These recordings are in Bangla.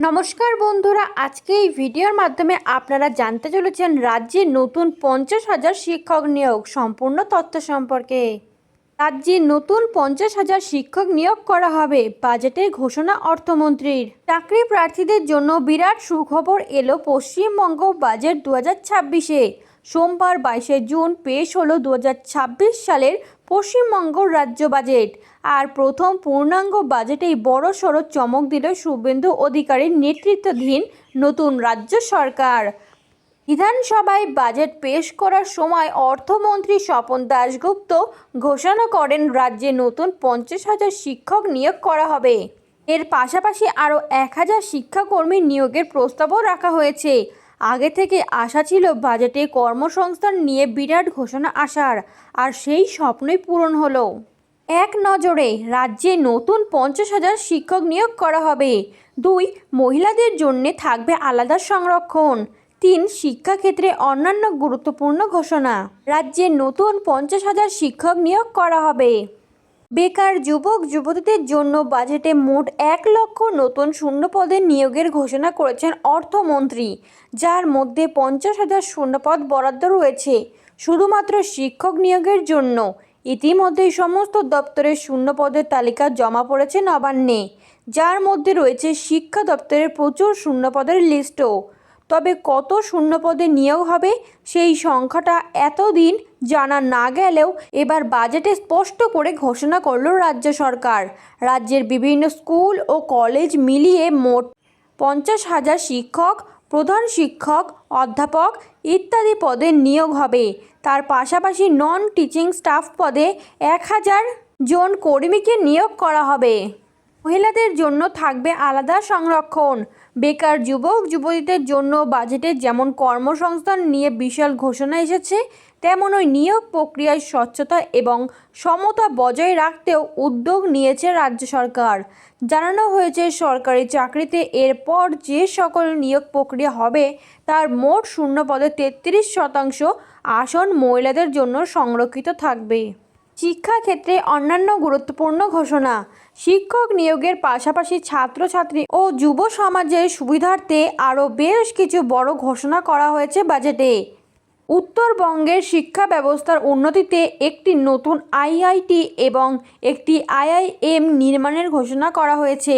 নমস্কার বন্ধুরা, আজকে এই ভিডিওর মাধ্যমে আপনারা জানতে চলেছেন রাজ্যে নতুন 50,000 শিক্ষক নিয়োগ সম্পূর্ণ তথ্য সম্পর্কে। রাজ্যে নতুন 50,000 শিক্ষক নিয়োগ করা হবে, বাজেটের ঘোষণা অর্থমন্ত্রীর। চাকরি প্রার্থীদের জন্য বিরাট সুখবর এলো পশ্চিমবঙ্গ বাজেট 2026-এ। সোমবার 22শে জুন পেশ হলো 2026 সালের পশ্চিমবঙ্গ রাজ্য বাজেট। আর প্রথম পূর্ণাঙ্গ বাজেটেই বড়সড় চমক দিল শুভেন্দু অধিকারীর নেতৃত্বাধীন নতুন রাজ্য সরকার। বিধানসভায় বাজেট পেশ করার সময় অর্থমন্ত্রী স্বপন দাশগুপ্ত ঘোষণা করেন রাজ্যে নতুন 50,000 শিক্ষক নিয়োগ করা হবে। এর পাশাপাশি আরও 1,000 শিক্ষাকর্মী নিয়োগের প্রস্তাবও রাখা হয়েছে। আগে থেকে আশা ছিল বাজেটে কর্মসংস্থান নিয়ে বিরাট ঘোষণা আসার, আর সেই স্বপ্নই পূরণ হলো। এক নজরে রাজ্যে নতুন 50,000 শিক্ষক নিয়োগ করা হবে। 2. মহিলাদের জন্য থাকবে আলাদা সংরক্ষণ। 3. শিক্ষাক্ষেত্রে অন্যান্য গুরুত্বপূর্ণ ঘোষণা। রাজ্যে নতুন 50,000 শিক্ষক নিয়োগ করা হবে। বেকার যুবক যুবতীদের জন্য বাজেটে মোট 1 লক্ষ নতুন শূন্যপদের নিয়োগের ঘোষণা করেছেন অর্থমন্ত্রী, যার মধ্যে 50,000 শূন্যপদ বরাদ্দ রয়েছে শুধুমাত্র শিক্ষক নিয়োগের জন্য। ইতিমধ্যেই সমস্ত দপ্তরের শূন্যপদের তালিকা জমা পড়েছে নবান্নে, যার মধ্যে রয়েছে শিক্ষা দপ্তরের প্রচুর শূন্যপদের লিস্টও। তবে কত শূন্যপদে নিয়োগ হবে সেই সংখ্যাটা এতদিন জানা না গেলেও এবার বাজেটে স্পষ্ট করে ঘোষণা করল রাজ্য সরকার। রাজ্যের বিভিন্ন স্কুল ও কলেজ মিলিয়ে মোট 50,000 শিক্ষক, প্রধান শিক্ষক, অধ্যাপক ইত্যাদি পদে নিয়োগ হবে। তার পাশাপাশি নন টিচিং স্টাফ পদে 1,000 জন কর্মীকে নিয়োগ করা হবে। মহিলাদের জন্য থাকবে আলাদা সংরক্ষণ। বেকার যুবক যুবতীদের জন্য বাজেটে যেমন কর্মসংস্থান নিয়ে বিশাল ঘোষণা এসেছে, তেমন ওই নিয়োগ প্রক্রিয়ায় স্বচ্ছতা এবং সমতা বজায় রাখতেও উদ্যোগ নিয়েছে রাজ্য সরকার। জানানো হয়েছে সরকারি চাকরিতে এরপর যে সকল নিয়োগ প্রক্রিয়া হবে তার মোট শূন্যপদে 33% আসন মহিলাদের জন্য সংরক্ষিত থাকবে। শিক্ষাক্ষেত্রে অন্যান্য গুরুত্বপূর্ণ ঘোষণা। শিক্ষক নিয়োগের পাশাপাশি ছাত্রছাত্রী ও যুব সমাজের সুবিধার্থে আরও বেশ কিছু বড় ঘোষণা করা হয়েছে বাজেটে। উত্তরবঙ্গের শিক্ষা ব্যবস্থার উন্নতিতে একটি নতুন আইআইটি এবং একটি আইআইএম নির্মাণের ঘোষণা করা হয়েছে।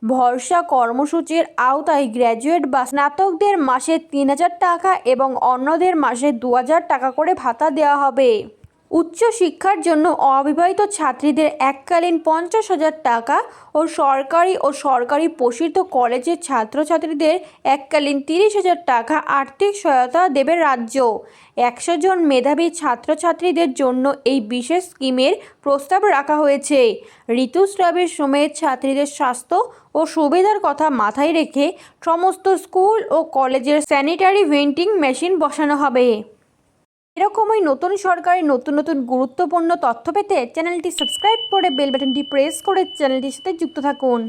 ভরসা কর্মসূচির আওতায় গ্র্যাজুয়েট বা স্নাতকদের মাসে 3,000 টাকা এবং অন্যদের মাসে 2,000 টাকা করে ভাতা দেওয়া হবে। উচ্চশিক্ষার জন্য অবিবাহিত ছাত্রীদের এককালীন 50,000 টাকা ও সরকারি পোষিত কলেজের ছাত্রছাত্রীদের এককালীন 30,000 টাকা আর্থিক সহায়তা দেবে রাজ্য। 100 জন মেধাবী ছাত্রছাত্রীদের জন্য এই বিশেষ স্কিমের প্রস্তাব রাখা হয়েছে। ঋতুস্রাবের সময়ে ছাত্রীদের স্বাস্থ্য ও সুবিধার কথা মাথায় রেখে সমস্ত স্কুল ও কলেজের স্যানিটারি ভেন্ডিং মেশিন বসানো হবে। এরকমই নতুন সরকারের নতুন নতুন গুরুত্বপূর্ণ তথ্য পেতে চ্যানেলটি সাবস্ক্রাইব করে বেল বাটনটি প্রেস করে চ্যানেলটির সাথে যুক্ত থাকুন।